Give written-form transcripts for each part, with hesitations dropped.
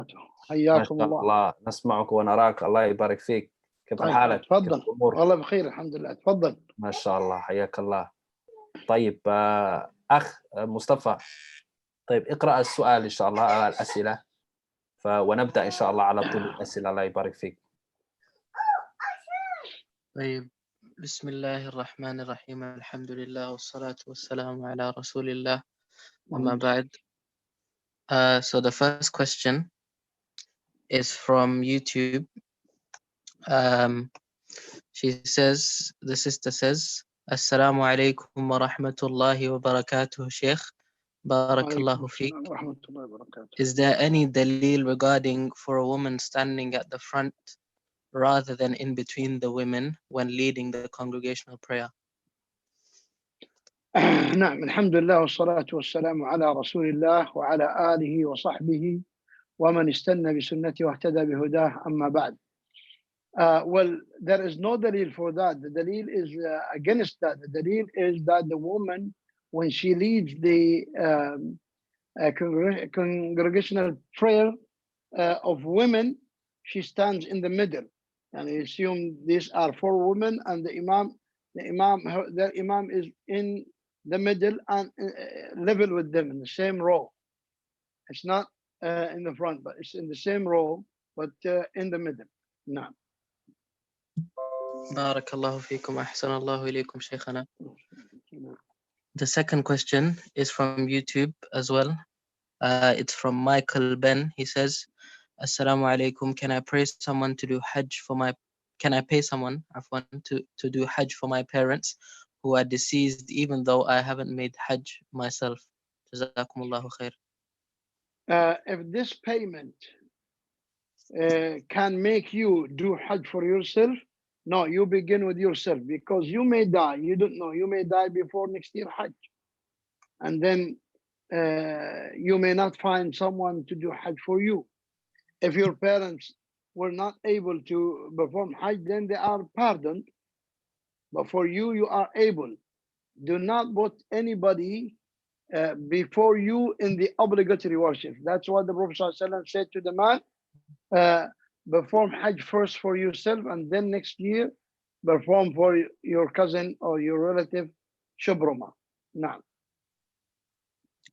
ما حياكم شاء الله. الله، نسمعك ونراك، الله يبارك فيك. كيف طيب حالك؟ كيف تفضل. الأمور؟ والله بخير الحمد لله، تفضل. ما شاء الله، حياك الله. طيب أخ مصطفى، طيب اقرأ السؤال إن شاء الله على الأسئلة، ونبدأ إن شاء الله على طول الأسئلة. الله يبارك فيك. طيب، بسم الله الرحمن الرحيم، الحمد لله والصلاة والسلام على رسول الله. أما بعد. So the first question is from YouTube. The sister says, Assalamu alaikum wa rahmatullahi wa barakatuh, Shaykh. Barakallahu feek. Is there any dalil regarding for a woman standing at the front rather than in between the women when leading the congregational prayer? نعم، الحمد لله والصلاة والسلام على رسول الله وعلى آله وصحبه ومن استنى بسنته واهتدى بهداه. أما بعد. Well, there is no dalil for that. The dalil is against that. The dalil is that the woman, when she leads the congregational prayer of women, she stands in the middle. And I assume these are 4 women, and the imam is in the middle and level with them in the same row. It's not in the front, but it's in the same row, but in the middle. No. Barakallahu feekum, ahsanallahu ilaykum, Shaykhana. The second question is from YouTube as well. It's from Michael Ben. He says, Assalamu alaikum. Can I pay someone to do Hajj for my to do Hajj for my parents who are deceased, even though I haven't made Hajj myself? Jazakumullahu khair. If this payment can make you do Hajj for yourself, no, you begin with yourself, because you may die. You don't know. You may die before next year Hajj. And then you may not find someone to do Hajj for you. If your parents were not able to perform Hajj, then they are pardoned. But for you, you are able. Do not put anybody before you in the obligatory worship. That's what the Prophet ﷺ said to the man. Perform Hajj first for yourself, and then next year perform for your cousin or your relative Shubruma. Now.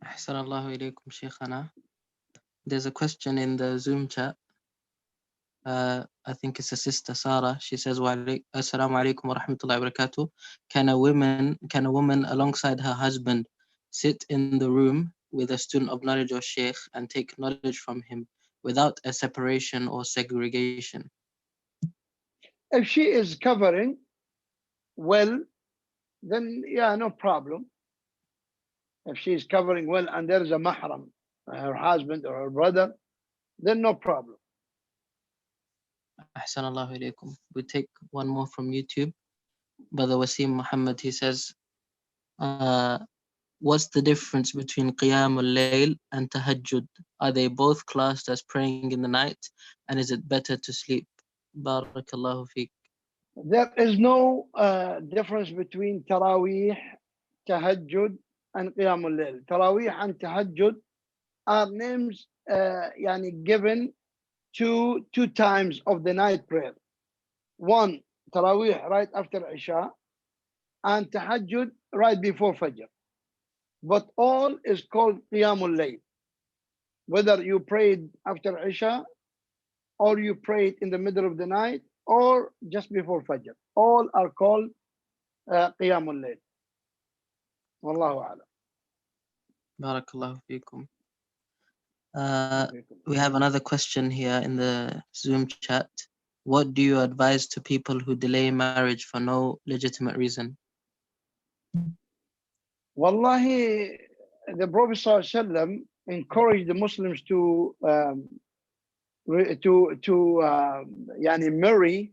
Ahsanallahu ilaykum, Shaykhana. There's a question in the Zoom chat. I think it's a sister, Sarah. She says, Assalamu alaikum wa rahmatullahi wa barakatuh. Can a woman alongside her husband sit in the room with a student of knowledge or Shaykh and take knowledge from him without a separation or segregation? If she is covering well, then yeah, no problem. If she is covering well and there is a mahram, her husband or her brother, then no problem. Ahsanallahu ilaykum. We take one more from YouTube. Brother Wasim Mohamed, he says, what's the difference between Qiyam al-Layl and Tahajjud? Are they both classed as praying in the night? And is it better to sleep? Barakallahu feek. There is no difference between Taraweeh, Tahajjud, and Qiyam al-Layl. Taraweeh and Tahajjud are names given to 2 times of the night prayer. One, Taraweeh right after Isha, and Tahajjud right before Fajr. But all is called Qiyam al-Layl. Whether you prayed after Isha, or you prayed in the middle of the night, or just before Fajr. All are called Qiyam al-Layl. Wallahu a'lam. Barakallahu feekum. We have another question here in the Zoom chat. What do you advise to people who delay marriage for no legitimate reason? Wallahi, the Prophet ﷺ encouraged the Muslims to marry,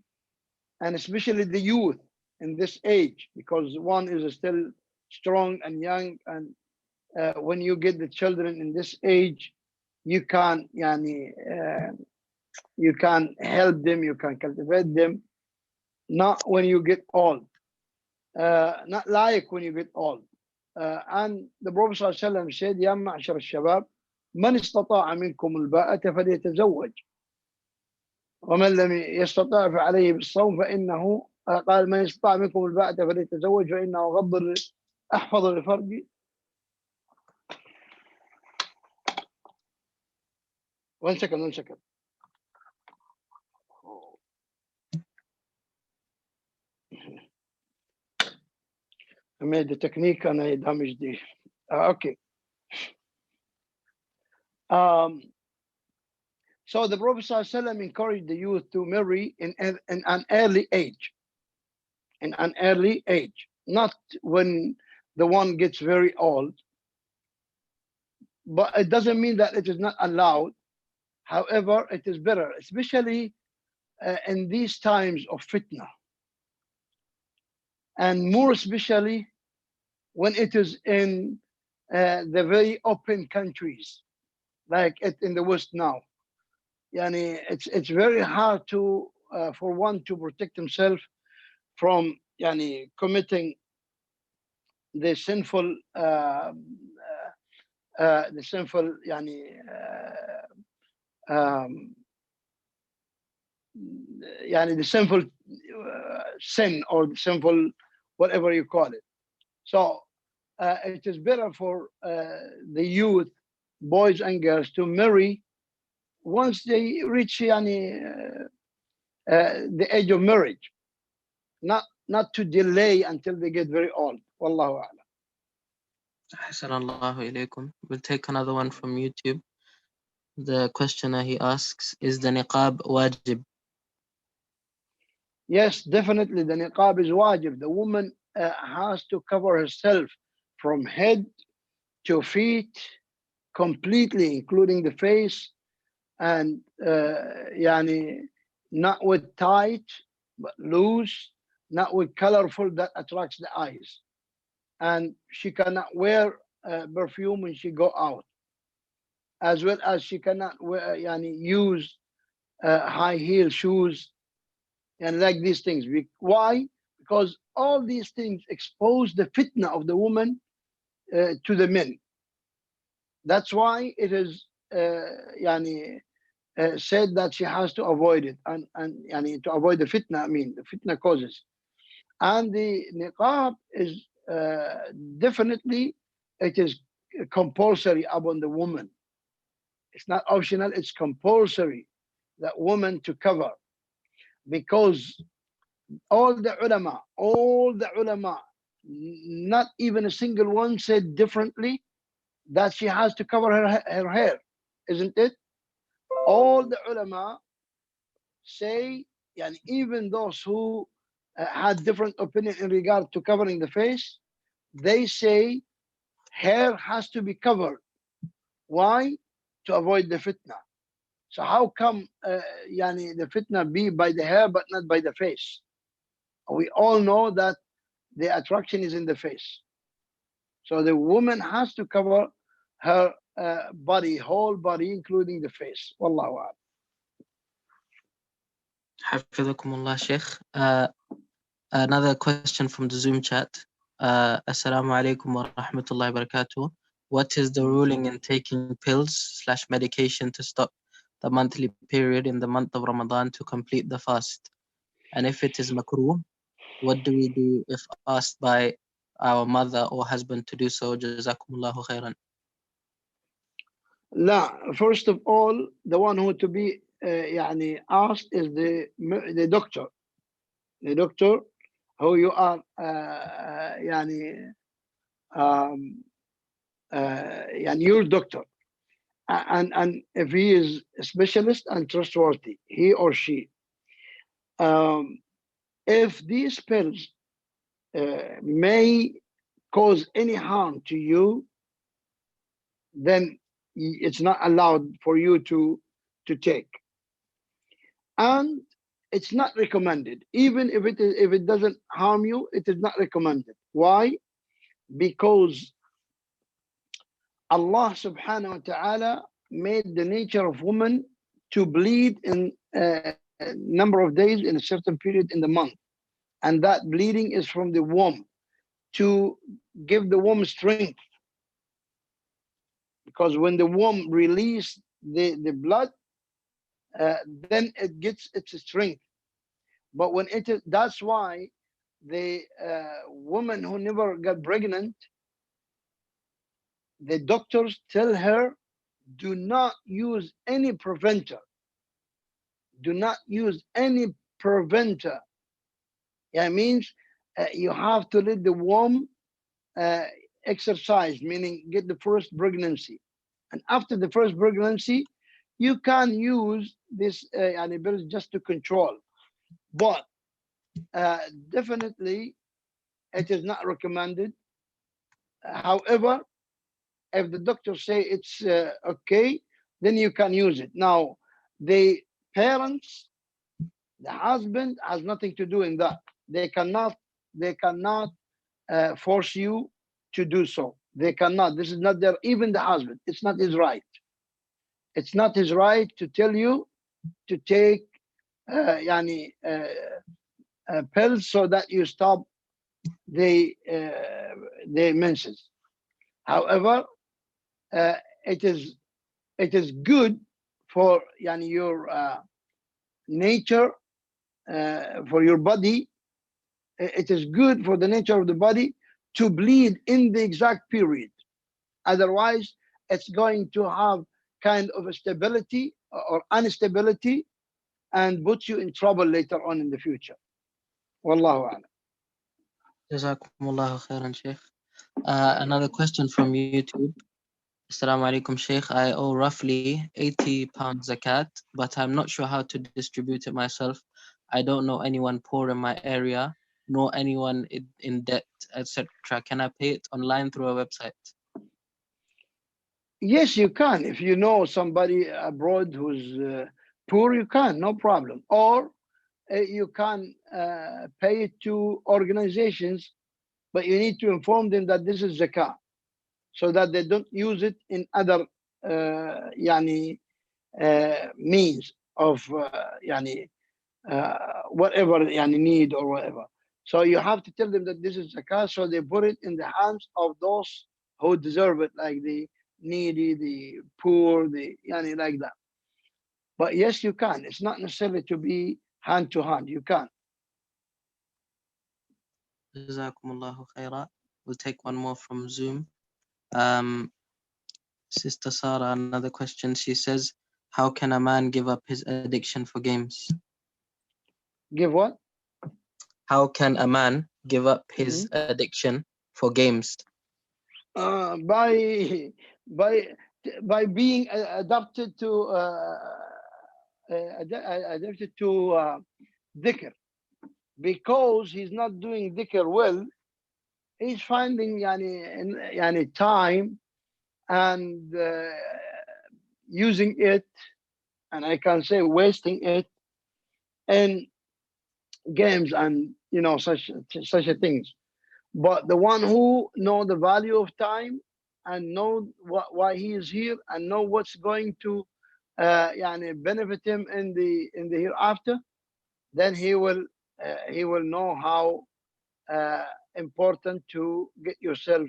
and especially the youth in this age, because one is still strong and young, and when you get the children in this age, you can help them, you can cultivate them, not when you get old, not like when you get old. And the Prophet ﷺ said, Ya ma'ashar al-shabab, من استطاع منكم الباءة فليتزوج ومن لم يستطع فعليه بالصوم فإنه قال من استطاع منكم الباءة فليتزوج فإنه أحفظ لفرجي. One second. I made the technique and I damaged the. Okay. So the Prophet ﷺ encouraged the youth to marry in an early age. In an early age, not when the one gets very old. But it doesn't mean that it is not allowed. However, it is better, especially in these times of fitna. And more especially when it is in the very open countries, like it in the West now. Yani it's very hard to for one to protect himself from committing the sinful the sinful sin or the sinful whatever you call it. So it is better for the youth, boys and girls, to marry once they reach the age of marriage, not to delay until they get very old. Wallahu a'lam. Ahsanallahu ilaykum. We'll take another one from YouTube. The questioner, he asks, is the niqab wajib? Yes, definitely the niqab is wajib. The woman has to cover herself from head to feet completely, including the face, and not with tight but loose, not with colorful that attracts the eyes. And she cannot wear perfume when she go out, as well as she cannot wear, use high heel shoes and like these things. Why? Because all these things expose the fitna of the woman to the men. That's why it is said that she has to avoid it, and to avoid the fitna. I mean, the fitna causes. And the niqab is definitely, it is compulsory upon the woman. It's not optional, it's compulsory that woman to cover, because all the ulama, not even a single one said differently that she has to cover her hair, isn't it? All the ulama say, even those who had different opinion in regard to covering the face, they say hair has to be covered. Why? To avoid the fitna. So how come the fitna be by the hair but not by the face? We all know that the attraction is in the face. So the woman has to cover her body, whole body, including the face. Wallahu a'lam. Hafidhakumullah, Shaykh. Another question from the Zoom chat. Assalamu alaikum wa rahmatullahi wa barakatuh. What is the ruling in taking pills/medication to stop the monthly period in the month of Ramadan to complete the fast? And if it is makruh, what do we do if asked by our mother or husband to do so? Jazakumullahu khairan. La, first of all, the one who to be asked is the doctor. The doctor who you are your doctor, and if he is a specialist and trustworthy, he or she, if these pills may cause any harm to you, then it's not allowed for you to take, and it's not recommended. Even if it doesn't harm you, it is not recommended. Why? Because Allah subhanahu wa ta'ala made the nature of woman to bleed in a number of days in a certain period in the month, and that bleeding is from the womb to give the womb strength, because when the womb release the blood, then it gets its strength. But when it is, that's why the woman who never got pregnant, the doctors tell her, do not use any preventer. Do not use any preventer. Yeah, it means you have to let the womb exercise, meaning get the first pregnancy. And after the first pregnancy, you can use this pills just to control. But definitely, it is not recommended. However, if the doctors say it's okay, then you can use it. Now, the parents, the husband has nothing to do in that. They cannot force you to do so. They cannot. This is not their, even the husband, it's not his right. It's not his right to tell you to take pills so that you stop the menses. However, it is good for your nature, for your body. It is good for the nature of the body to bleed in the exact period. Otherwise, it's going to have kind of a stability or instability and put you in trouble later on in the future. Wallahu a'lam. Jazakumullahu khairan, Shaykh. Another question from YouTube. Assalamu alaikum, Shaykh. I owe roughly £80 zakat, but I'm not sure how to distribute it myself. I don't know anyone poor in my area, nor anyone in debt, etc. Can I pay it online through a website? Yes, you can. If you know somebody abroad who's poor, you can, no problem. Or you can pay it to organizations, but you need to inform them that this is zakah, so that they don't use it in other means of whatever need or whatever. So you have to tell them that this is zakah, so they put it in the hands of those who deserve it, like the needy, the poor, the like that. But yes, you can. It's not necessarily to be hand to hand. You can. Jazakumullahu khaira. We'll take one more from Zoom. Sister Sarah, another question. She says, how can a man give up his addiction for games? Give what? How can a man give up his addiction for games? By being adapted to dhikr, because he's not doing dhikr well. He's finding time and using it, and I can say wasting it in games and such things. But the one who know the value of time and know why he is here and know what's going to benefit him in the hereafter, then he will know how important to get yourself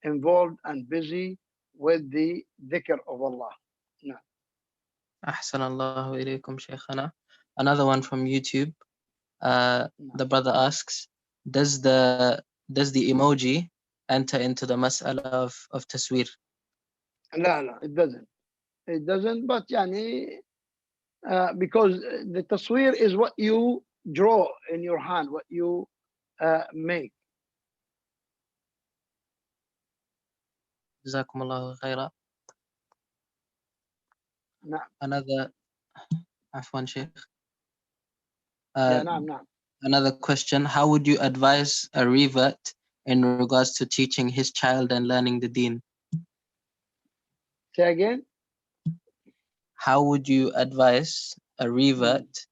involved and busy with the dhikr of Allah. No. Ahsanallahu ilaykum, Shaykhana. Another one from YouTube. The brother asks, does the emoji enter into the mas'ala of taswir? No, it doesn't. It doesn't, but because the taswir is what you draw in your hand, what you make. Jazakumullahu khaira. No. Another, Afwan Shaykh. No. Another question, how would you advise a revert in regards to teaching his child and learning the deen? Say again? How would you advise a revert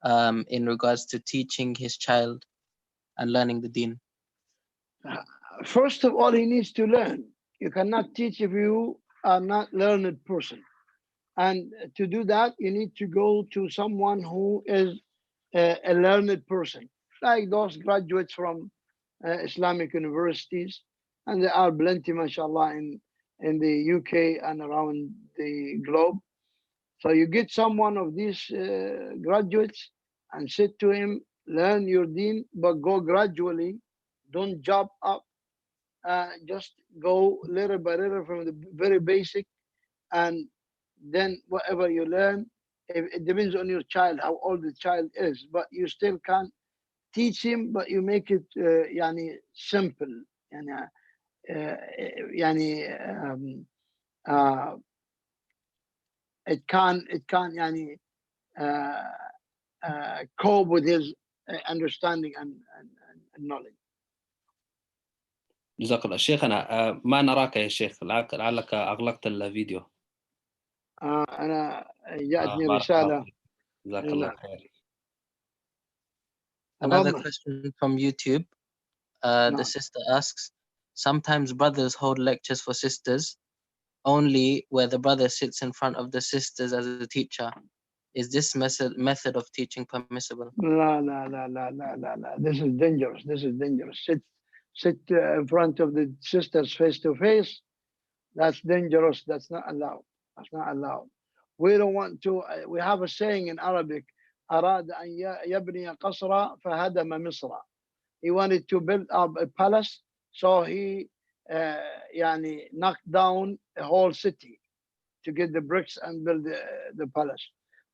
in regards to teaching his child and learning the deen? First of all, he needs to learn. You cannot teach if you are not learned person. And to do that, you need to go to someone who is a learned person, like those graduates from Islamic universities. And there are plenty, mashallah, in in the UK and around the globe. So you get someone of these graduates and sit to him, learn your deen, but go gradually. Don't jump up. Just go little by little from the very basic, and then whatever you learn, it depends on your child, how old the child is, but you still can teach him, but you make it يعني simple. يعني يعني it can يعني cope with his understanding and knowledge. جزاك الله الشيخ. أنا ما نراك يا شيخ، لعلك أغلقت الفيديو. أنا جاءتني بارك الله رسالة. فيك. جزاك الله خير. Another تفضل. question from YouTube. The sister asks, sometimes brothers hold lectures for sisters only where the brother sits in front of the sisters as a teacher. Is this method of teaching permissible? لا لا لا لا لا لا لا. This is dangerous. This is dangerous. Sit in front of the sisters face to face. That's dangerous. That's not allowed. That's not allowed. We don't want to. We have a saying in Arabic. أراد أن يبني قصرا فهدم مصرا. He wanted to build up a palace, so he يعني knocked down a whole city to get the bricks and build the palace.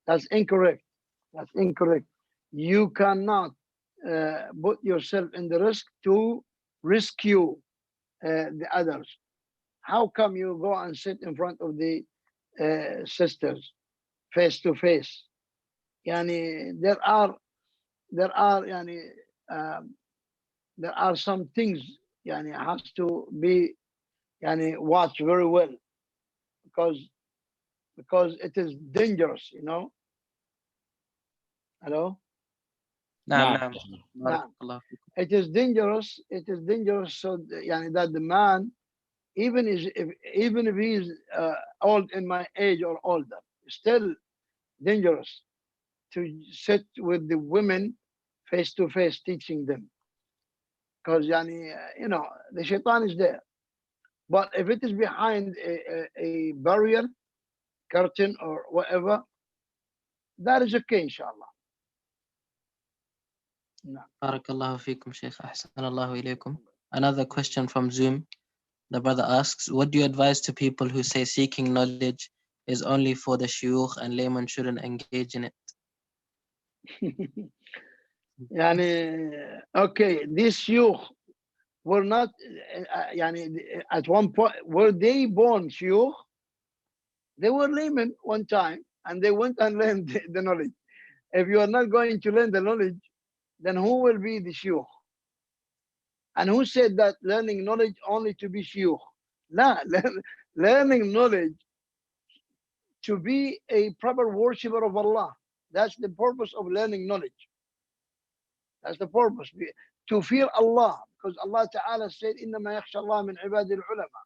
That's incorrect. That's incorrect. You cannot put yourself in the risk to rescue the others. How come you go and sit in front of the sisters face to face? Yani there are yani there are some things yani has to be yani watched very well because it is dangerous, you know. Hello? نعم نعم. نعم بارك الله فيكم. It is dangerous. It is dangerous. So yani that the man, even if he is old in my age or older, still dangerous to sit with the women face to face teaching them, because yani you know the shaitan is there. But if it is behind a barrier, curtain or whatever, that is okay, inshallah. No. بارك الله فيكم شيخ. أحسن الله إليكم. Another question from Zoom. The brother asks, what do you advise to people who say seeking knowledge is only for the shuyukh and laymen shouldn't engage in it? Yani, okay, these shuyukh were not, yani, at one point, were they born shuyukh? They were laymen one time, and they went and learned the knowledge. If you are not going to learn the knowledge, then who will be the shuyukh? And who said that learning knowledge only to be shuyukh? No, learning knowledge to be a proper worshipper of Allah. That's the purpose of learning knowledge. That's the purpose. To fear Allah, because Allah Ta'ala said, إِنَّمَا يَخْشَى اللَّهَ مِنْ عِبَادِ الْعُلَمَاء.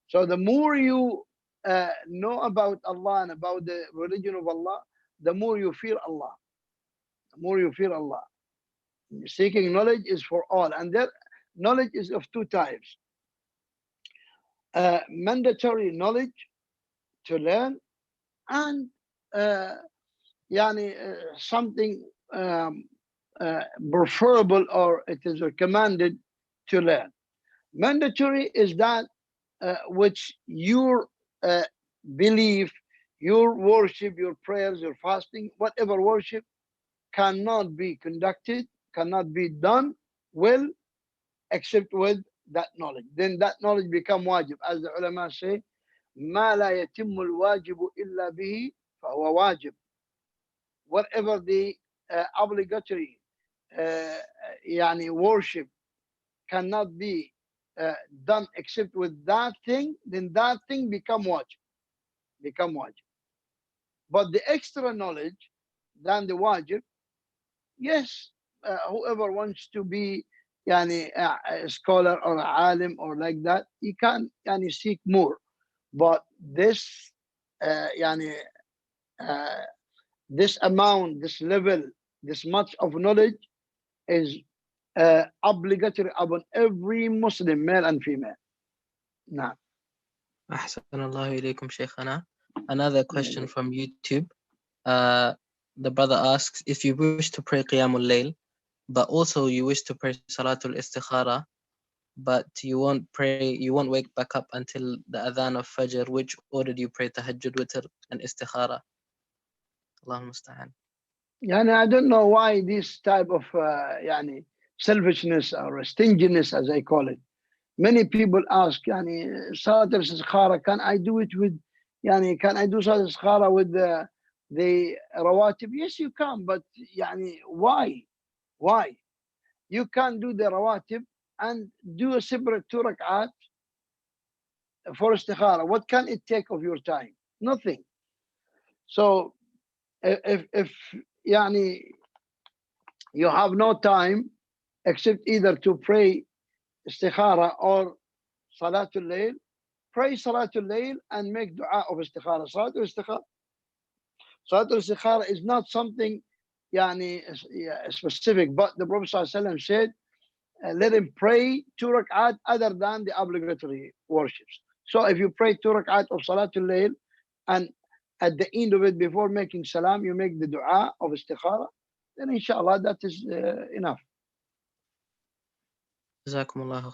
So the more you know about Allah and about the religion of Allah, the more you fear Allah. The more you fear Allah. Seeking knowledge is for all. And that knowledge is of two types. Mandatory knowledge to learn, and something preferable, or it is recommended to learn. Mandatory is that which your belief, your worship, your prayers, your fasting, whatever worship cannot be conducted, cannot be done well except with that knowledge. Then that knowledge become wajib. As the ulama say, ما لا يتم الواجب إلا به فهو واجب. Whatever the obligatory worship cannot be done except with that thing, then that thing become wajib. But the extra knowledge than the wajib, yes, whoever wants to be a scholar or a alim or like that, he can seek more. But this this amount, this level, this much of knowledge is obligatory upon every Muslim, male and female. Now, أحسن الله إليكم شيخنا. Another question from YouTube. The brother asks, if you wish to pray Qiyamul Layl, but also you wish to pray Salatul Istikhara, but you won't wake back up until the Adhan of Fajr, which order do you pray Tahajjud, Witr, and Istikhara? Allahumma musta'an. Yani, I don't know why this type of yani, selfishness or stinginess, as I call it. Many people ask, yani, Salat al-Istikhara, can I do it with, yani, can I do Salat al-Istikhara with the rawatib? Yes, you can, but yani, why? Why? You can do the rawatib and do a separate 2 rak'at for istikhara. What can it take of your time? Nothing. So if yani, you have no time except either to pray istikhara or Salatul Layl, pray Salatul Layl and make dua of istikhara. Salatul Istikhara is not something yani, specific, but the Prophet ﷺ said, let him pray 2 rak'at other than the obligatory worships. So if you pray 2 rak'at of Salatul Layl and at the end of it, before making salam, you make the dua of istikhara, then inshallah that is enough. Jazakumullahu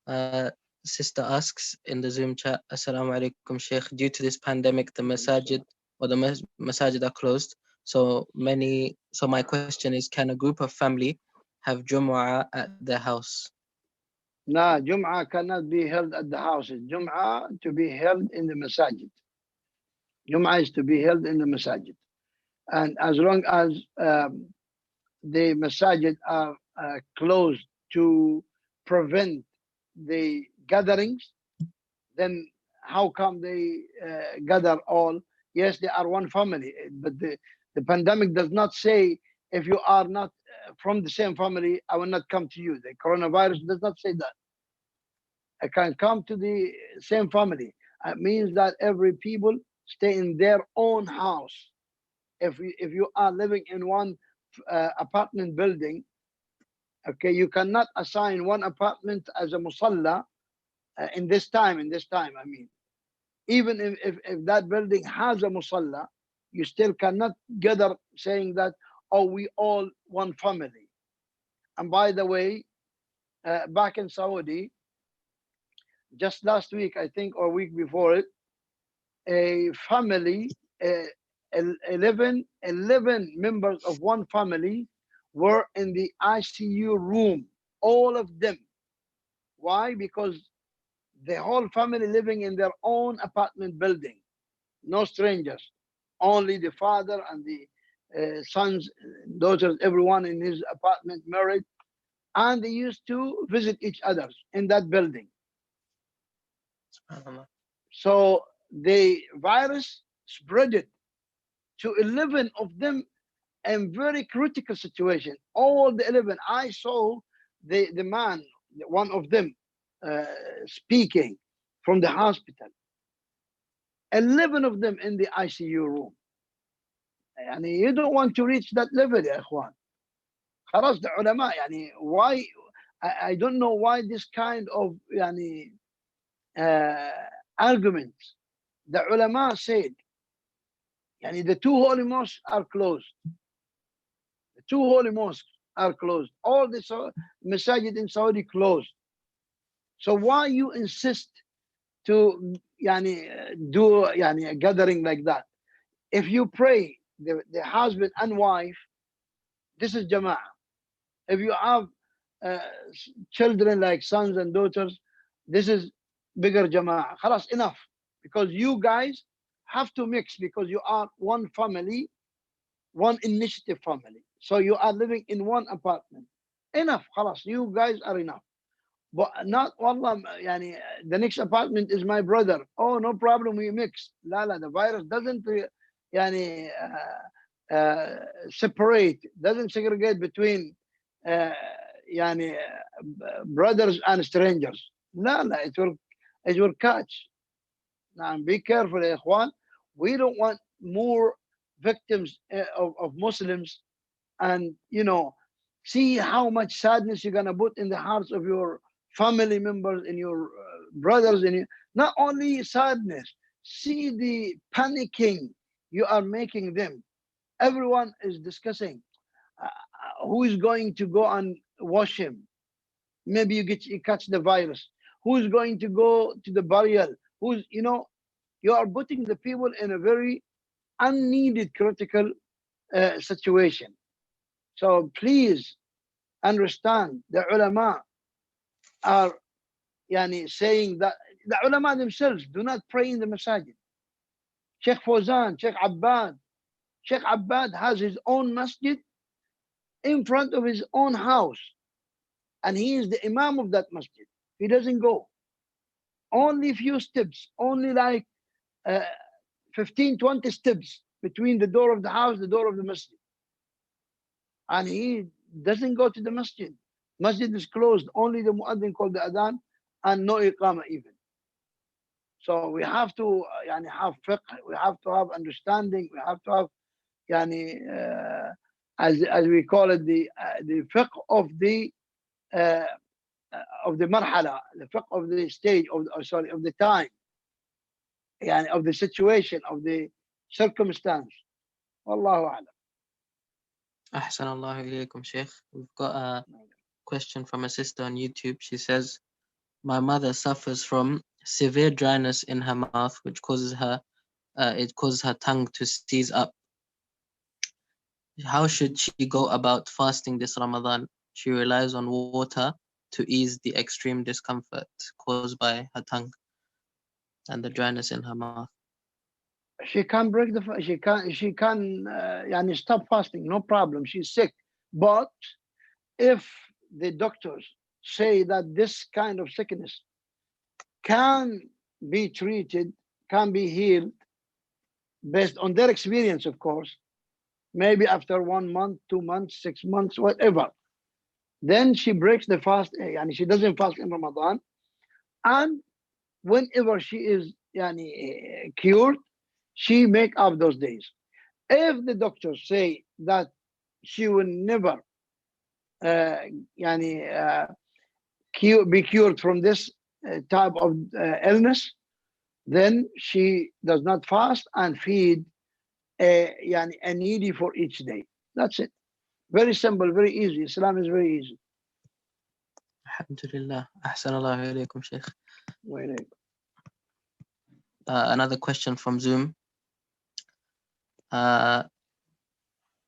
khaira. Sister asks in the Zoom chat, Assalamu alaikum Shaykh, due to this pandemic, the masajid or the masajid are closed. So my question is, can a group of family have Jumu'ah at their house? No, Jum'ah cannot be held at the houses. Jum'ah to be held in the masajid. Jum'ah is to be held in the masajid. And as long as the masajid are closed to prevent the gatherings, then how come they gather all? Yes, they are one family, but the pandemic does not say if you are not from the same family, I will not come to you. The coronavirus does not say that. I can come to the same family. It means that every people stay in their own house. If you are living in one apartment building, okay, you cannot assign one apartment as a musalla in this time. I mean, even if that building has a musalla, you still cannot gather saying that, oh, we all one family. And by the way, back in Saudi, just last week, I think, or week before it, a family, 11 members of one family were in the ICU room, all of them. Why? Because the whole family living in their own apartment building, no strangers, only the father and the sons, daughters, everyone in his apartment married, and they used to visit each other in that building. So the virus spread it to 11 of them in very critical situation. All the 11, I saw the man, one of them, speaking from the hospital. 11 of them in the ICU room. And you don't want to reach that level, يا إخوان. خلاص, the ulama, يعني, why? I don't know why this kind of يعني, arguments. The ulama said, يعني, the 2 holy mosques are closed. The 2 holy mosques are closed. All the masajid in Saudi closed. So why you insist to يعني, do يعني, a gathering like that? If you pray the husband and wife, this is jama'ah. If you have children like sons and daughters, this is bigger jama'ah. Khalas, enough. Because you guys have to mix, because you are one family, one initiative family. So you are living in one apartment. Enough, khalas, you guys are enough. But not, wallah, yani, the next apartment is my brother. Oh, no problem, we mix. La, the virus doesn't yani, separate, doesn't segregate between yani, brothers and strangers. La, it will catch. Now, be careful, ikhwan. We don't want more victims of Muslims, and see how much sadness you're gonna put in the hearts of your family members, in your brothers in you. Not only sadness, see the panicking you are making them. Everyone is discussing who is going to go and wash him. Maybe you catch the virus. Who's going to go to the burial? Who's, you are putting the people in a very unneeded critical situation. So please understand, the ulama are saying that the ulama themselves do not pray in the masajid. Sheikh Fawzan, Sheikh Abbad has his own masjid in front of his own house, and he is the imam of that masjid. He doesn't go. Only a few steps, only like 15, 20 steps between the door of the house, the door of the masjid. And he doesn't go to the masjid. Masjid is closed. Only the muaddin called the adhan and no iqamah even. So we have to have fiqh. We have to have understanding. We have to have as we call it, the fiqh of the marhala, the fiqh of the stage of the time, of the situation, of the circumstance. Wallahu a'lam. Ahsan Allah ilaykum, Shaykh. We've got a question from a sister on YouTube. She says, my mother suffers from severe dryness in her mouth, which causes her tongue to seize up. How should she go about fasting this Ramadan? She relies on water to ease the extreme discomfort caused by her tongue and the dryness in her mouth. She can stop fasting, no problem. She's sick. But if the doctors say that this kind of sickness can be treated, can be healed, based on their experience, of course, maybe after 1 month, 2 months, 6 months, whatever, then she breaks the fast, and she doesn't fast in Ramadan. And whenever she is cured, she make up those days. If the doctors say that she will never be cured from this type of illness, then she does not fast and feed a needy for each day. That's it. Very simple, very easy. Islam is very easy. Alhamdulillah. Ahsan Allah ilaykum, Shaykh. Another question from Zoom. Can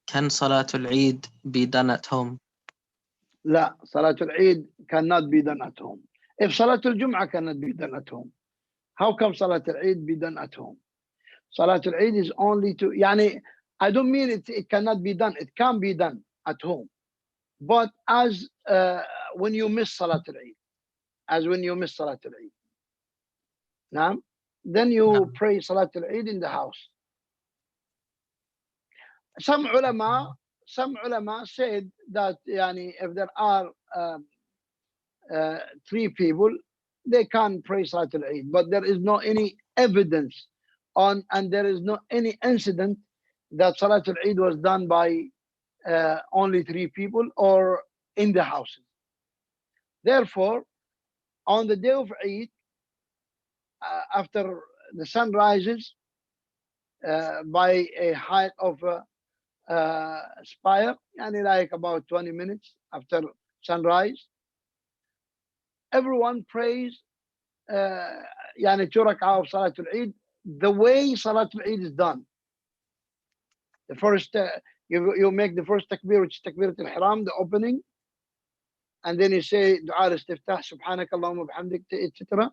Salatul Eid be done at home? La, Salatul Eid cannot be done at home. If Salatul Jum'ah cannot be done at home, how come Salatul Eid be done at home? Salatul Eid is only to, I don't mean it cannot be done. It can be done at home. But as when you miss Salatul Eid, now, then you pray Salatul Eid in the house. Some ulama said that if there are 3 people, they can pray Salatul Eid, but there is no any evidence and there is no any incident that Salatul Eid was done by only 3 people or in the houses. Therefore, on the day of Eid, after the sun rises by a height of spire, like about 20 minutes after sunrise, everyone prays 2 rak'ah of Salatul Eid the way Salatul Eid is done. The first, you make the first takbir, which is takbirat al-ihram, the opening, and then you say dua al-istiftah, subhanaka Allahumma bihamdik, etc.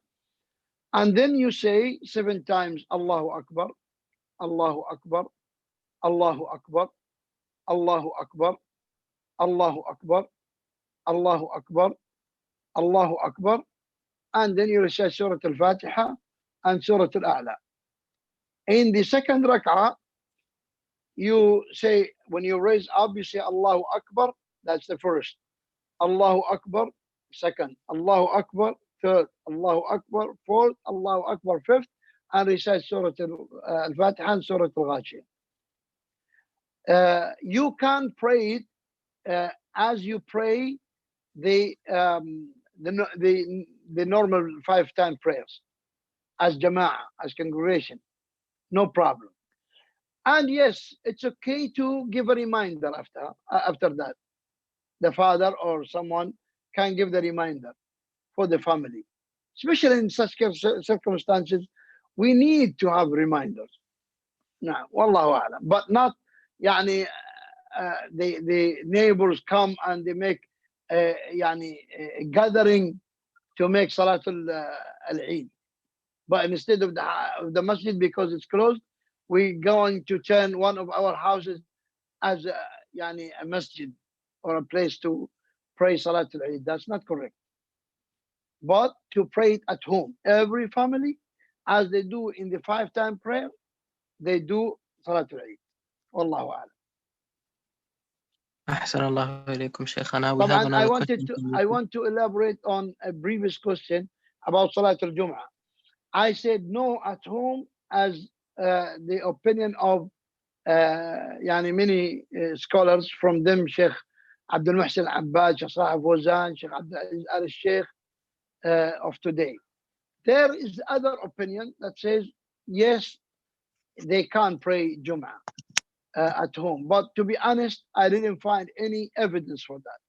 And then you say 7 times Allahu Akbar, Allahu Akbar, Allahu Akbar, Allahu Akbar, Allahu Akbar, Allahu Akbar, Allahu Akbar, and then you recite Surah Al-Fatiha and Surah Al-A'la. In the second rak'ah, you say, when you raise up, you say Allahu Akbar, that's the first. Allahu Akbar, second. Allahu Akbar, third. Allahu Akbar, fourth. Allahu Akbar, fifth. And recite Surah Al-Fatiha and Surah Al-Ghashiyah. You can pray it as you pray the the normal 5-time prayers as jama'ah, as congregation, no problem. And yes, it's okay to give a reminder after that. The father or someone can give the reminder for the family, especially in such circumstances. We need to have reminders. Now, wallahu a'lam, but not, yani, the neighbors come and they make gathering to make Salatul al-Eid. But instead of the masjid, because it's closed, we're going to turn one of our houses as a masjid or a place to pray Salatul Eid. That's not correct. But to pray it at home, every family, as they do in the 5-time prayer, they do Salatul Eid. Wallahu a'lam. أحسن الله إليكم شيخنا. We have And another question. I want to elaborate on a previous question about Salatul Jum'ah. I said no at home as the opinion of many scholars, from them Shaykh Abdul Muhsin Abbad, Shaykh Salih Fawzan, Shaykh Abdul Aziz al-Shaykh of today. There is other opinion that says yes, they can pray Jum'ah at home. But to be honest, I didn't find any evidence for that.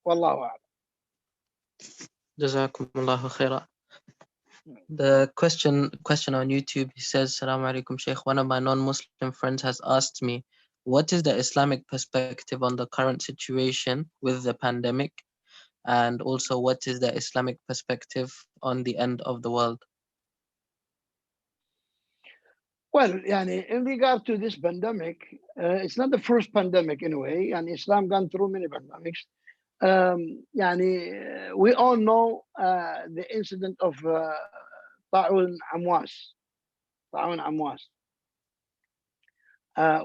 Wallahu a'lam. جزاكم الله خيرا. The question on YouTube, he says, Assalamu alaikum Shaykh. One of my non-Muslim friends has asked me, what is the Islamic perspective on the current situation with the pandemic? And also, what is the Islamic perspective on the end of the world? Well, in regard to this pandemic, it's not the first pandemic anyway, and Islam gone through many pandemics. We all know the incident of Ta'un Amwas,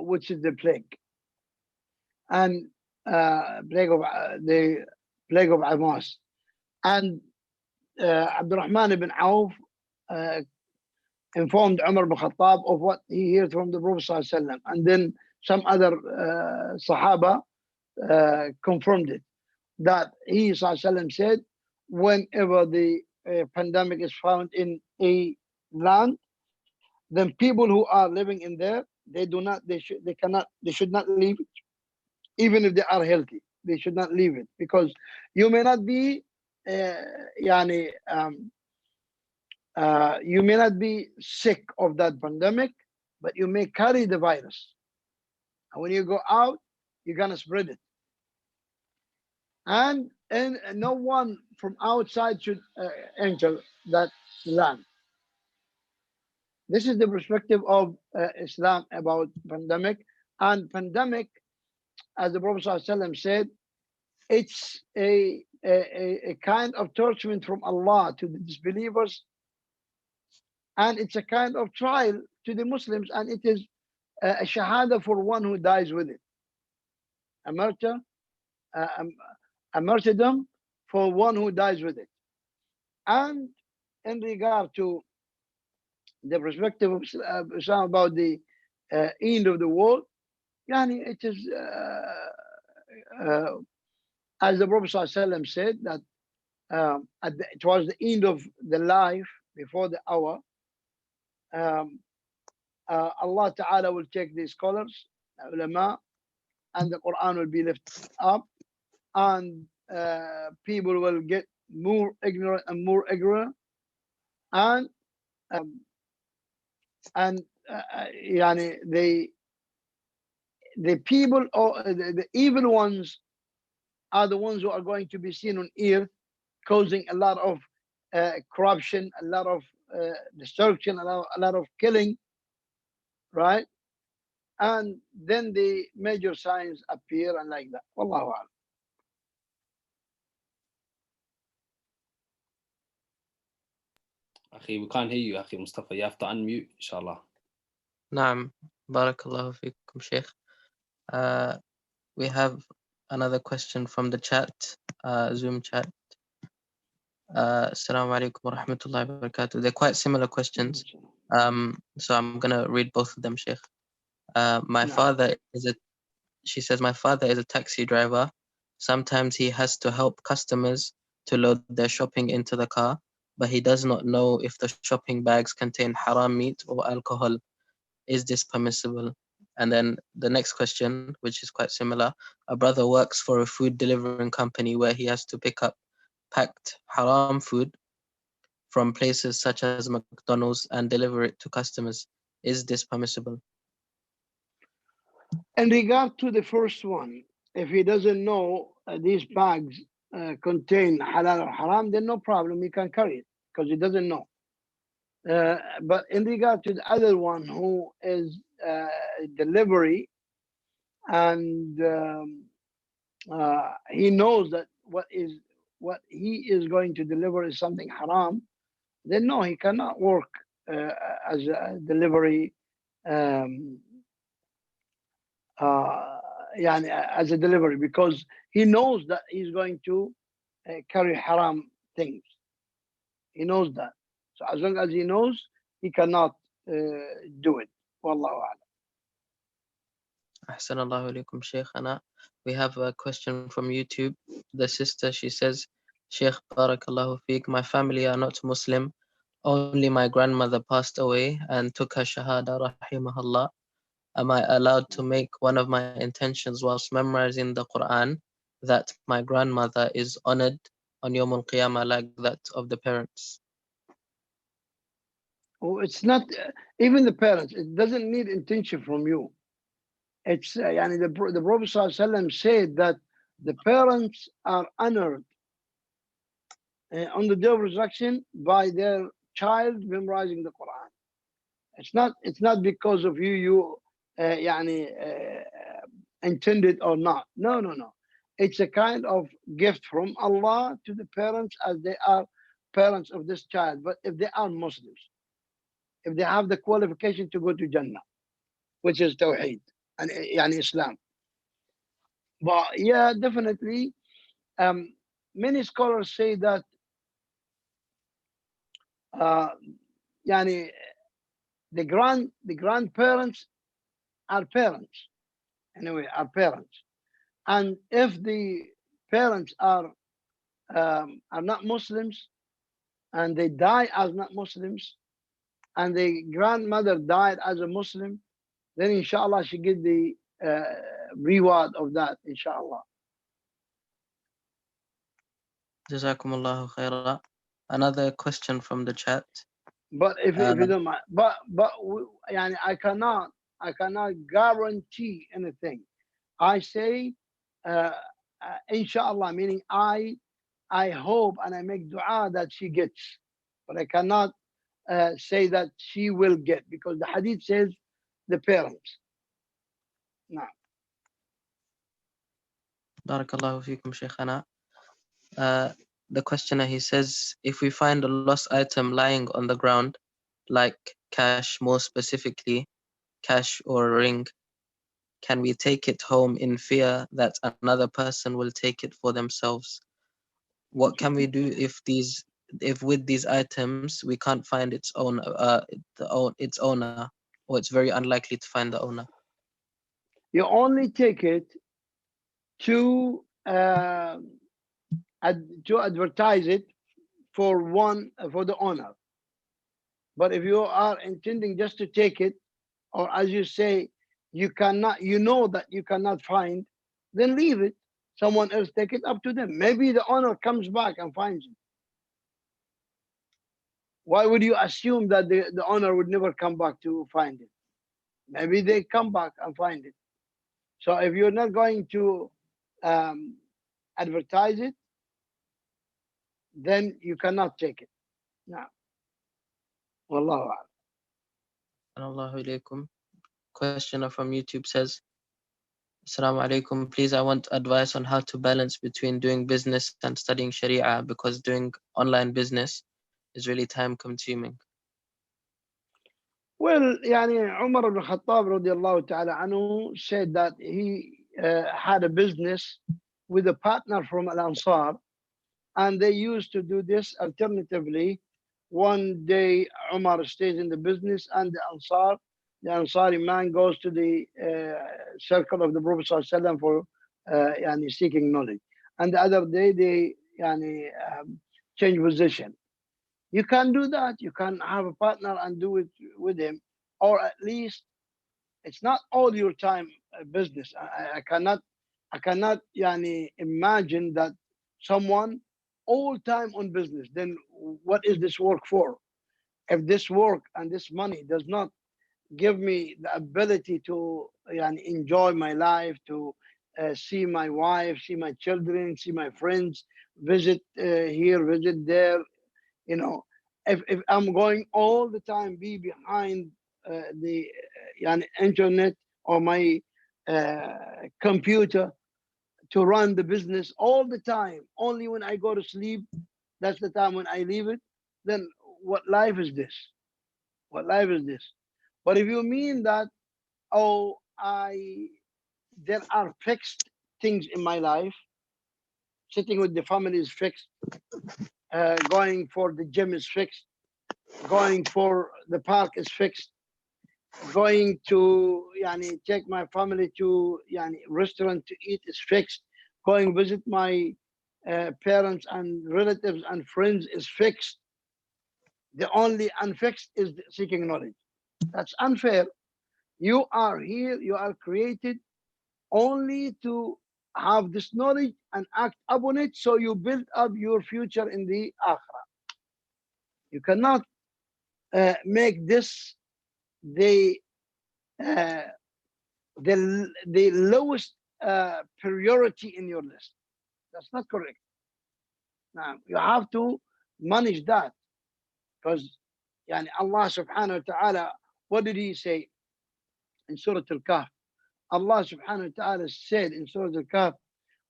which is the plague, and the plague of Amwas. And Abdurrahman ibn Auf informed Umar ibn Khattab of what he heard from the Prophet ﷺ, and then some other Sahaba confirmed it, that he ﷺ said, whenever the pandemic is found in a land, then people who are living in there, they should not leave it, even if they are healthy. They should not leave it, because you may not be you may not be sick of that pandemic, but you may carry the virus. And when you go out, you're going to spread it. And no one from outside should enter that land. This is the perspective of Islam about pandemic. And pandemic, as the Prophet ﷺ said, it's a kind of torturement from Allah to the disbelievers, and it's a kind of trial to the Muslims, and it is a shahada for one who dies with it. A martyrdom for one who dies with it. And in regard to the perspective of Islam about the end of the world, it is as the Prophet ﷺ said, that towards the end of the life, before the hour, Allah Ta'ala will take the scholars, ulama, and the Quran will be lifted up, and people will get more ignorant and more ignorant, and the people, or the evil ones, are the ones who are going to be seen on earth, causing a lot of corruption, a lot of destruction, a lot of killing, right? And then the major signs appear, and like that. Wallahu a'lam. Akhi, we can't hear you, Akhi Mustafa. You have to unmute, inshallah. نعم. بارك الله فيكم شيخ. We have another question from the chat, Zoom chat. Assalamu alaikum wa rahmatullahi wa barakatuh. They're quite similar questions. So I'm going to read both of them, Sheikh. She says, my father is a taxi driver. Sometimes he has to help customers to load their shopping into the car, but he does not know if the shopping bags contain haram meat or alcohol. Is this permissible? And then the next question, which is quite similar, a brother works for a food delivering company where he has to pick up packed haram food from places such as McDonald's and deliver it to customers. Is this permissible? In regard to the first one, if he doesn't know these bags contain halal or haram, then no problem, he can carry it because he doesn't know. But in regard to the other one who is delivery and he knows that what he is going to deliver is something haram, then no, he cannot work as a delivery as a delivery, because he knows that he's going to carry haram things. He knows that. So as long as he knows, he cannot do it. Wallahu a'lam. Ahsan Allahu alaykum, Shaykhana. We have a question from YouTube. The sister, she says, Shaykh Barakallahu Feek, my family are not Muslim. Only my grandmother passed away and took her Shahada, rahimahullah. Am I allowed to make one of my intentions whilst memorizing the Quran that my grandmother is honored on Yawm al-Qiyamah like that of the parents? Oh, it's not even the parents. It doesn't need intention from you. It's the Prophet ﷺ said that the parents are honored on the day of resurrection by their child memorizing the Quran. It's not because of you intended or not. No. It's a kind of gift from Allah to the parents as they are parents of this child. But if they are Muslims, if they have the qualification to go to Jannah, which is Tawheed and Islam. But yeah, definitely, many scholars say that the grandparents are parents. Anyway, are parents. And if the parents are not Muslims and they die as not Muslims, and the grandmother died as a Muslim, then inshallah she get the reward of that, inshallah. Jazakumullahu khaira. Another question from the chat. But if you don't mind, but I cannot guarantee anything. I say inshallah, meaning I hope and I make dua that she gets, but I cannot say that she will get, because the hadith says the parents. No. Barakallahu feekum, Shaykhana. The questioner, he says, if we find a lost item lying on the ground, like cash, more specifically, cash or a ring, can we take it home in fear that another person will take it for themselves? What can we do if with these items we can't find its owner, or it's very unlikely to find the owner? You only take it to advertise it for the owner. But if you are intending just to take it, or as you say, you know that you cannot find, then leave it. Someone else take it, up to them. Maybe the owner comes back and finds it. Why would you assume that the owner would never come back to find it? Maybe they come back and find it. So if you're not going to advertise it, then you cannot take it. No. Wallahu a'lam. Allahu alaykum. Questioner from YouTube says, Assalamu alaikum. Please, I want advice on how to balance between doing business and studying Sharia, because doing online business is really time consuming. Well, Umar ibn Khattab radiallahu ta'ala anhu said that he had a business with a partner from Al-Ansar, and they used to do this alternatively. One day Umar stays in the business, and the Ansari man goes to the circle of the Prophet ﷺ for seeking knowledge. And the other day يعني change position. You can do that. You can have a partner and do it with him, or at least it's not all your time business. I cannot يعني imagine that someone all time on business. Then what is this work for? If this work and this money does not give me the ability to يعني enjoy my life, to see my wife, see my children, see my friends, visit here, visit there, you know, if I'm going all the time be behind the internet or my computer to run the business all the time, only when I go to sleep, that's the time when I leave it, then what life is this? What life is this? But if you mean that, oh, there are fixed things in my life, sitting with the family is fixed, going for the gym is fixed, going for the park is fixed, going to take my family to restaurant to eat is fixed, going visit my parents and relatives and friends is fixed. The only unfixed is seeking knowledge. That's unfair. You are here, you are created only to have this knowledge and act upon it, so you build up your future in the akhirah. You cannot make this the lowest priority in your list. That's not correct. Now you have to manage that, because Allah subhanahu wa ta'ala, what did he say in Surah Al-Kahf? Allah subhanahu wa ta'ala said in Surah Al-Kahf,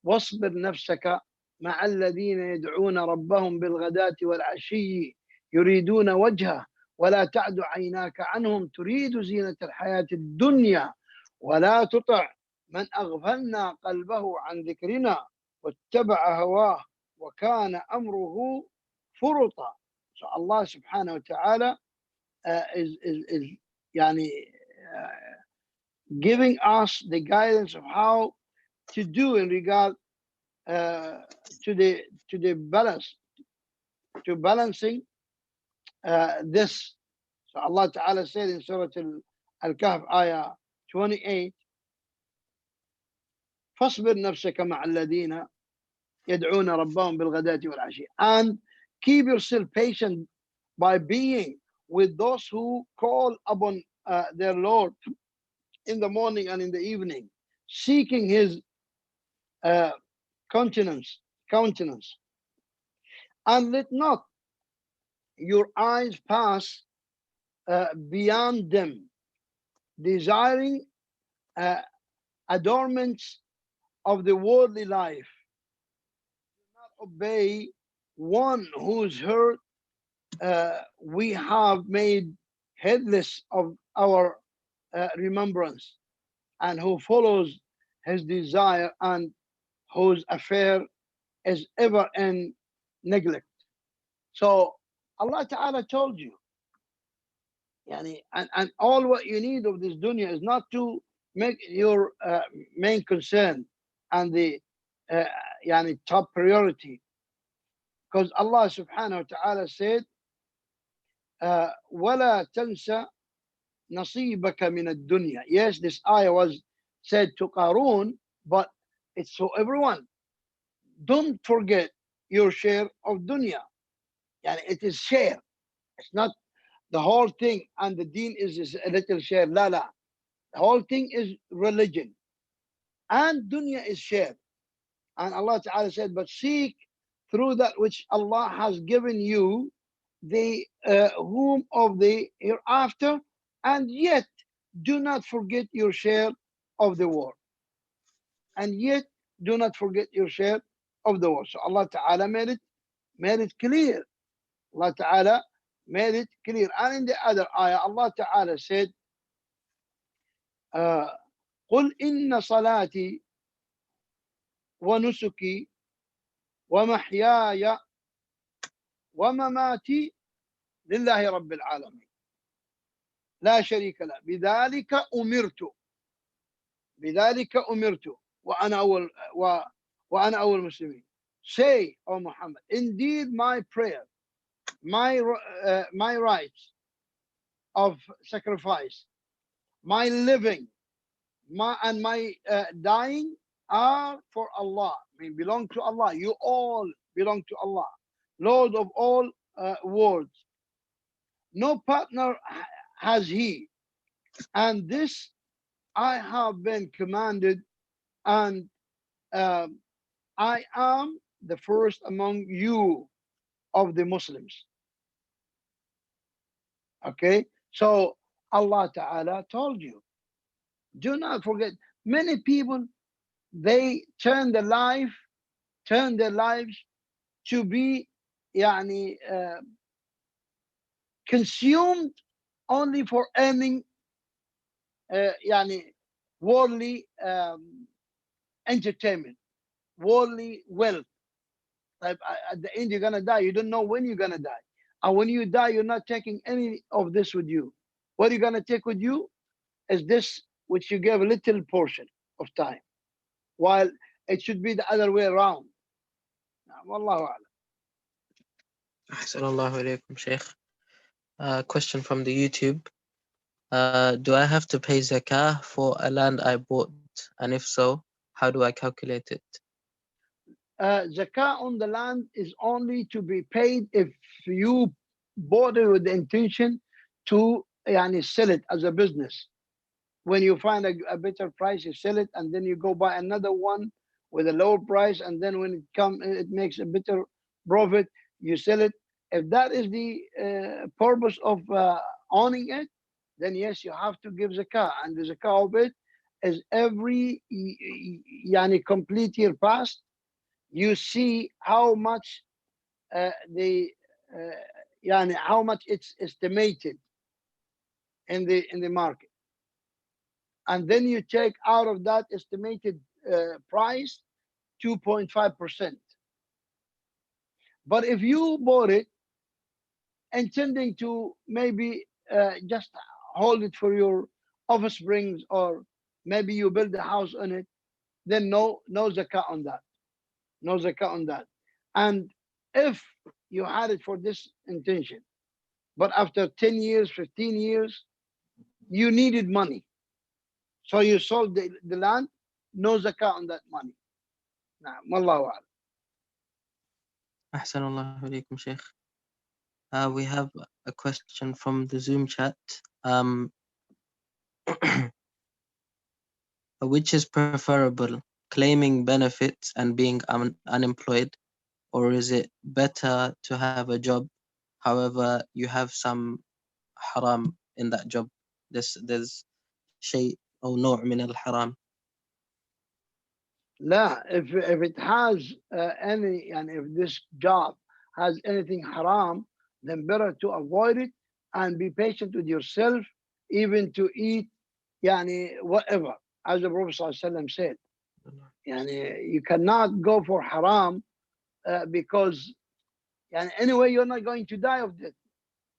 واصبر نفسك مع الذين يدعون ربهم بالغداة والعشي يريدون وجهه ولا تعد عيناك عنهم تريد زينة الحياة الدنيا ولا تطع من أغفلنا قلبه عن ذكرنا واتبع هواه وكان أمره فرطا. So Allah subhanahu wa ta'ala is giving us the guidance of how to do in regard to the balance, to balancing this. So Allah Ta'ala said in Surah Al-Kahf, ayah 28, فاصبر نفسك مع الذين يدعون ربهم بالغداة والعشي, and keep yourself patient by being with those who call upon their Lord in the morning and in the evening, seeking his countenance, and let not your eyes pass beyond them, desiring adornments of the worldly life. Do not obey one whose heart we have made headless of our remembrance, and who follows his desire, and whose affair is ever in neglect. So Allah Ta'ala told you, and all what you need of this dunya is not to make your main concern and the top priority, because Allah Subhanahu wa Ta'ala said, وَلَا تَنْسَ نَصِيبَكَ مِنَ الدُّنْيا. Yes, this ayah was said to Qarun, but it's for everyone. Don't forget your share of dunya. It is share. It's not the whole thing, and the deen is a little share. La. The whole thing is religion, and dunya is share. And Allah Ta'ala said, but seek through that which Allah has given you the whom of the hereafter, and yet do not forget your share of the world. And yet do not forget your share of the world. So Allah Ta'ala made it clear. Allah Ta'ala made it clear. And in the other ayah, Allah Ta'ala said, قُلْ إِنَّ صَلَاتِي وَنُسُكِي وَمَحْيَايَ وَمَمَاتِي لِلَّهِ رَبِّ الْعَالَمِينَ لَا شَرِيكَ لَهُ بِذَلِكَ أُمِرْتُ وَأَنَا أول مسلمين. say, O Muhammad, indeed my prayer, my rights of sacrifice, my living, and my dying are for Allah. I mean, belong to Allah. You all belong to Allah, Lord of all worlds. No partner has He, and this I have been commanded, and I am the first among you of the Muslims. Okay, so Allah Ta'ala told you, do not forget. Many people, they turn their lives to be يعني, consumed only for earning يعني, worldly entertainment, worldly wealth. Like, at the end, you're gonna die. You don't know when you're gonna die, and when you die, you're not taking any of this with you. What you're gonna take with you is this, which you gave a little portion of time, while it should be the other way around. Wallahu a'lam. أحسن الله إليكم شيخ. Question from the YouTube. Do I have to pay zakah for a land I bought? And if so, how do I calculate it? Zakah on the land is only to be paid if you bought it with the intention to yani, sell it as a business. When you find a better price, you sell it, and then you go buy another one with a lower price, and then when it makes a better profit, you sell it. If that is the purpose of owning it, then yes, you have to give zakah, and the zakah of it is every yani, complete year past. You see how much yani, how much it's estimated in the market, and then you take out of that estimated price 2.5%. But if you bought it intending to maybe just hold it for your offsprings, or maybe you build a house on it, then no zakah on that. No zakah on that. And if you had it for this intention, but after 10 years, 15 years, you needed money, so you sold the land, no zakah on that money. Nah, wallahu a'lam. أحسن الله إليكم شيخ. We have a question from the Zoom chat. Which is preferable, claiming benefits and being unemployed, or is it better to have a job, however you have some haram in that job? There's شيء أو نوع من الحرام. La, if it has any, and if this job has anything haram, then better to avoid it and be patient with yourself, even to eat yani, whatever. As the Prophet ﷺ said, yani, you cannot go for haram because yani, anyway you're not going to die of this,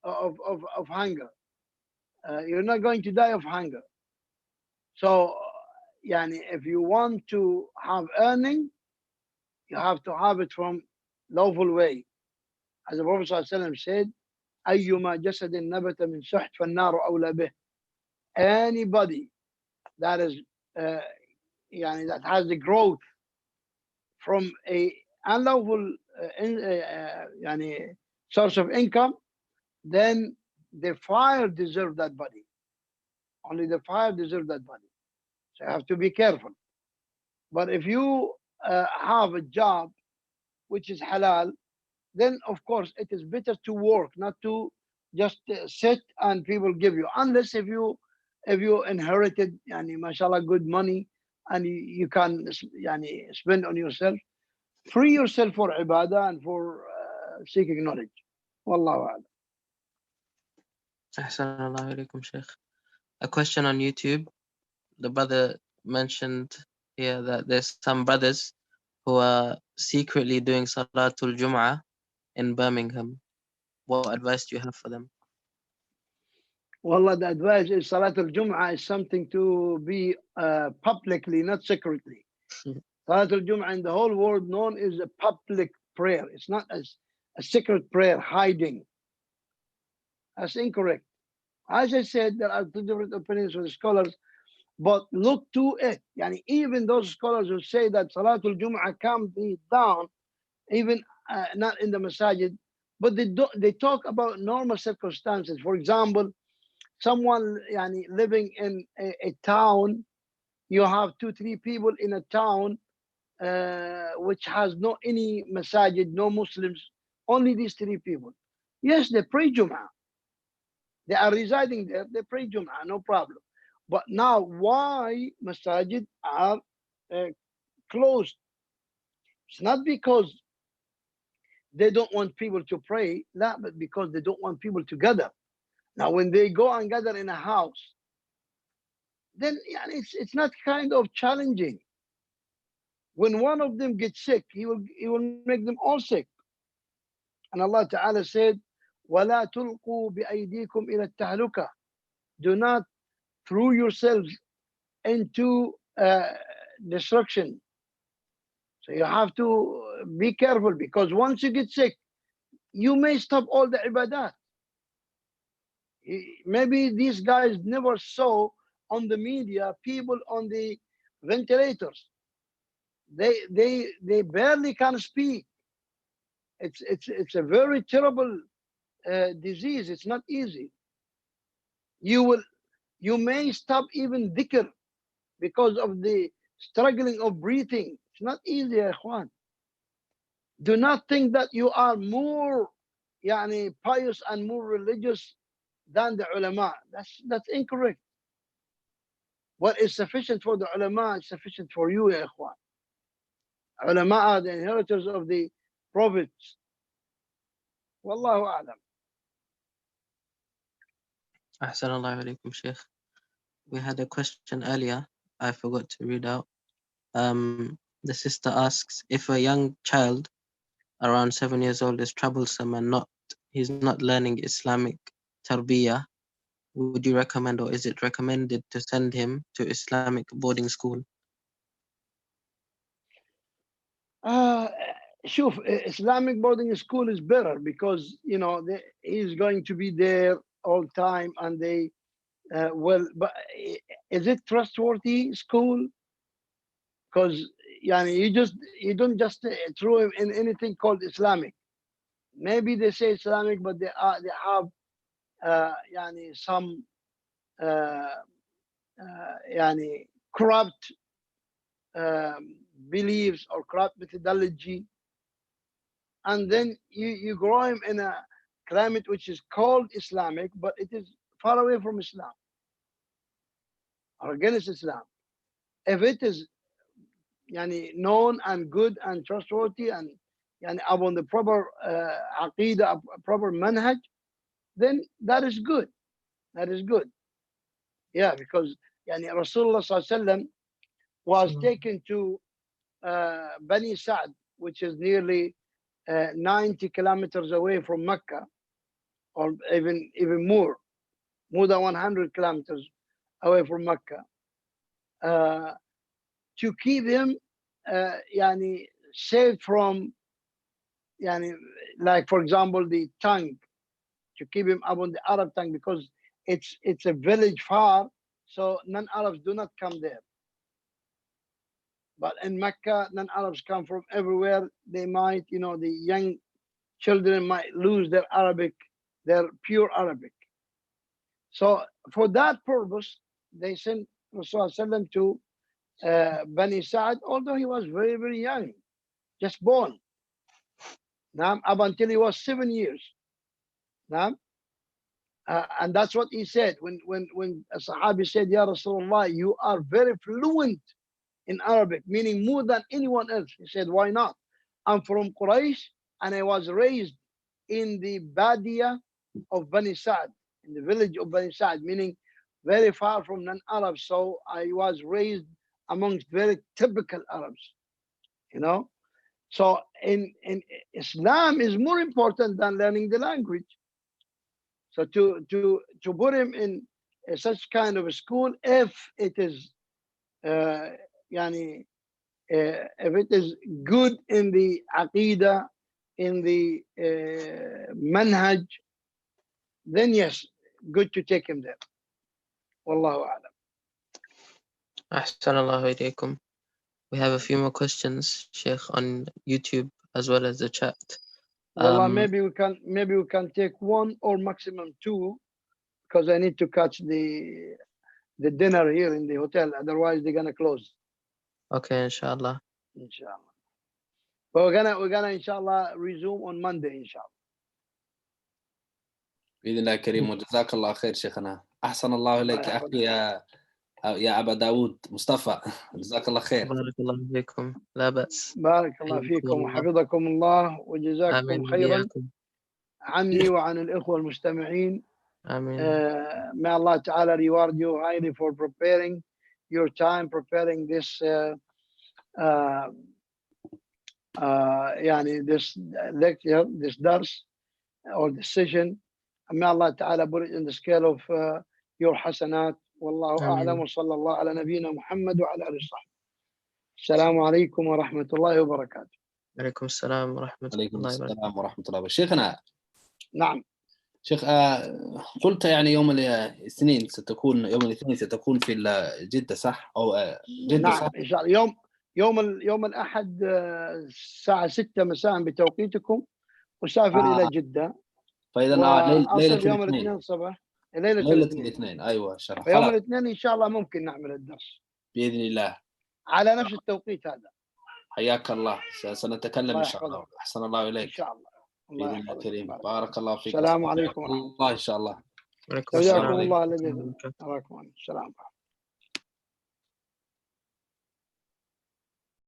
of hunger. You're not going to die of hunger. So yani, if you want to have earning, you have to have it from lawful way. As the Prophet ﷺ said, أيما جسد نبت من سحت فالنار أولى به. Anybody that is يعني, that has the growth from a unlawful يعني, source of income, then the fire deserves that body. Only the fire deserves that body. So you have to be careful. But if you have a job which is halal, then of course it is better to work, not to just sit and people give you. Unless if you inherited yani, mashallah, good money, and you can yani, spend on yourself, free yourself for ibadah and for seeking knowledge. Wallahu a'lam. أحسن الله إليكم شيخ. A question on YouTube. The brother mentioned here that there's some brothers who are secretly doing Salatul Jum'ah in Birmingham. What advice do you have for them? Wallah, the advice is Salatul Jum'ah is something to be publicly, not secretly. Salatul Jum'ah in the whole world known as a public prayer. It's not as a secret prayer hiding. That's incorrect. As I said, there are two different opinions of the scholars, but look to it. Yani even those scholars who say that Salatul Jum'ah can be down, even not in the masajid, but they talk about normal circumstances. For example, someone yani, living in a town, you have 2-3 people in a town which has no any masajid, no Muslims, only these 3 people. Yes, they pray Jum'ah. They are residing there, they pray Jum'ah, no problem. But now, why masajid are closed? It's not because they don't want people to pray, but because they don't want people to gather. Now, when they go and gather in a house, then it's not kind of challenging. When one of them gets sick, he will make them all sick. And Allah Ta'ala said, وَلَا تُلْقُوا بِأَيْدِيكُمْ إِلَى التَّهْلُكَةِ. Do not throw yourselves into destruction. So you have to be careful, because once you get sick, you may stop all the ibadat. Maybe these guys never saw on the media people on the ventilators. They barely can speak. It's a very terrible disease. It's not easy. You may stop even dhikr because of the struggling of breathing. It's not easy, ikhwan. Do not think that you are more pious and more religious than the ulama. That's incorrect. What is sufficient for the ulama is sufficient for you, ya ikhwan. Ulama are the inheritors of the prophets. Wallahu a'lam. أحسن الله عليكم Shaykh. We had a question earlier I forgot to read out. The sister asks, if a young child around 7 years old is troublesome and he's not learning Islamic tarbiyah, would you recommend, or is it recommended to send him to Islamic boarding school? Shuf, Islamic boarding school is better because he's going to be there all time, and they but is it trustworthy school? Because you don't just throw him in anything called Islamic. Maybe they say Islamic, but they have some corrupt beliefs or corrupt methodology, and then you grow him in a climate which is called Islamic, but it is far away from Islam or against Islam. If it is known and good and trustworthy and upon the proper aqidah, proper manhaj, then that is good. That is good. Yeah, because Rasulullah Sallallahu Alaihi Wasallam was taken to Bani Sa'd, which is nearly 90 kilometers away from Mecca, or even more than 100 kilometers away from Mecca, to keep him saved from like, for example, the tongue, to keep him upon the Arab tongue, because it's a village far, so non-Arabs do not come there. But in Mecca, non-Arabs come from everywhere. They might, the young children might lose their Arabic, their pure Arabic. So for that purpose, they sent Rasulullah to Bani Sa'd, although he was very, very young, just born. Up until he was 7 years. And that's what he said when a Sahabi said, Ya Rasulullah, you are very fluent in Arabic, meaning more than anyone else. He said, why not? I'm from Quraysh, and I was raised in the Badia of Bani Sa'd, in the village of Bani Sa'd, meaning very far from non-Arabs. So I was raised amongst very typical Arabs, So in Islam is more important than learning the language. So to put him in such kind of a school, if it is if it is good in the aqidah, in the manhaj, then yes, good to take him there. Wallahu a'lam. أحسن الله إليكم. We have a few more questions, Shaykh, on YouTube as well as the chat. Wallah, maybe we can take one or maximum two, because I need to catch the dinner here in the hotel. Otherwise, they're gonna close. Okay, inshallah. Inshallah. But we're gonna inshallah resume on Monday, inshallah. باذن الله كريم وجزاك الله خير شيخنا. احسن الله اليك اخي يا ابا داود مصطفى. جزاك الله خير. بارك الله فيكم. لا بأس. بارك الله فيكم وحفظكم الله وجزاكم خيرا عني وعن الإخوة المستمعين. May Allah Ta'ala reward you highly for preparing your time, preparing this this lecture, this dars or decision. May Allah Ta'ala put it in the scale of your hasanat. Wallahu a'lam wa sallallahu ala nabiyyina Muhammad wa ala alihi wa sahbihi. Assalamu alaikum wa rahmatullahi wa barakatuh. عليكم السلام ورحمة الله وبركاته. السلام ورحمة الله وبركاته. شيخنا. نعم. شيخ قلت يعني يوم الاثنين ستكون في جدة صح أو جدة نعم صح؟ إن شاء الله يوم الأحد الساعة 6 مساء بتوقيتكم أسافر إلى جدة. فإذا ليلة يوم الاثنين الصباح. ليلة الاثنين أيوة شرف. يوم الاثنين إن شاء الله ممكن نعمل الدرس بإذن الله على نفس التوقيت هذا. حياك الله سنتكلم إن شاء الله. أحسن الله إليك. إن شاء الله. بإذن الله الكريم. بارك الله فيك. السلام عليكم ورحمة الله إن شاء الله. وعليكم السلام. الله الذي أراكم. السلام عليكم.